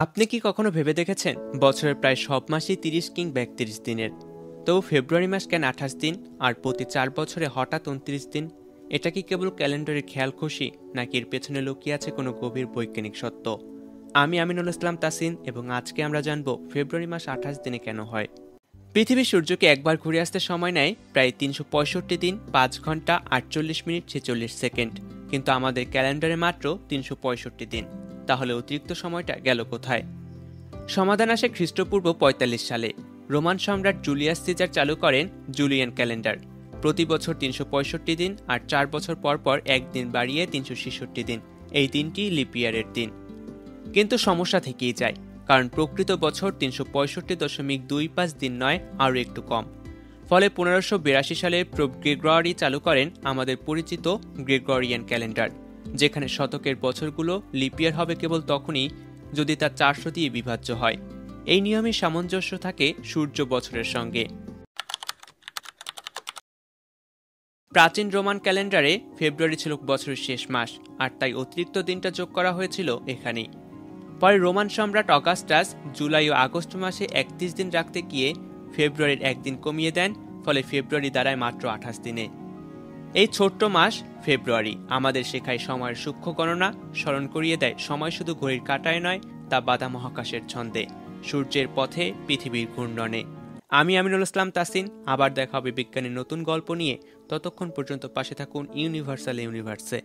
আপনি কি কখনো ভেবে দেখেছেন বছরের প্রায় সব মাসই 30 কিংবা 31 দিনের, তবু ফেব্রুয়ারি মাস কেন 28 দিন আর প্রতি 4 বছরে হঠাৎ 29 দিন? এটা কি কেবল ক্যালেন্ডারের খেয়াল খুশি, নাকি এর পেছনে লুকিয়ে আছে কোনো গভীর বৈজ্ঞানিক সত্য? আমি আমিনুল ইসলাম তাসিন, এবং আজকে আমরা জানব ফেব্রুয়ারি মাস 28 দিনে কেন হয়। পৃথিবী সূর্যকে একবার ঘুরে আসতে সময় নেয় প্রায় 365 দিন, 5 ঘন্টা 48 মিনিট 46 সেকেন্ড, কিন্তু আমাদের ক্যালেন্ডারে মাত্র 365 দিন। তাহলে অতিরিক্ত সময়টা গেল কোথায়? সমাধান আসে খ্রিস্টপূর্ব 45 সালে। রোমান সম্রাট জুলিয়াস সিজার চালু করেন জুলিয়ান ক্যালেন্ডার। প্রতি বছর 365 দিন, আর 4 বছর পর পর একদিন বাড়িয়ে 366 দিন। এই দিনটি লিপ ইয়ারের দিন। কিন্তু সমস্যা থেকেই যায়, কারণ প্রকৃত বছর 365.25 দিন নয়, আরও একটু কম। ফলে 1582 সালে পোপ গ্রেগরি চালু করেন আমাদের পরিচিত গ্রেগরিয়ান ক্যালেন্ডার, যেখানে শতকের বছরগুলো লিপ ইয়ার হবে কেবল তখনই যদি তা 400 দিয়ে বিভাজ্য হয়। এই নিয়মে সামঞ্জস্য থাকে সূর্য বছরের সঙ্গে। প্রাচীন রোমান ক্যালেন্ডারে ফেব্রুয়ারি ছিল বছরের শেষ মাস, আর তাই অতিরিক্ত দিনটা যোগ করা হয়েছিল এখানেই। পরে রোমান সম্রাট অগাস্টাস জুলাই ও আগস্ট মাসে 31 দিন রাখতে গিয়ে ফেব্রুয়ারির একদিন কমিয়ে দেন, ফলে ফেব্রুয়ারি দাঁড়ায় মাত্র 28 দিনে। এই ছোট্ট মাস ফেব্রুয়ারি আমাদের শেখায় সময়ের সূক্ষ্ম গণনা, স্মরণ করিয়ে দেয় সময় শুধু ঘড়ির কাঁটায় নয়, তা বাধা মহাকাশের ছন্দে, সূর্যের পথে, পৃথিবীর ঘূর্ণনে। আমি আমিনুল ইসলাম তাসিন, আবার দেখা হবে বিজ্ঞানের নতুন গল্প নিয়ে। ততক্ষণ পর্যন্ত পাশে থাকুন ইউনিভার্সাল ইউনিভার্সে।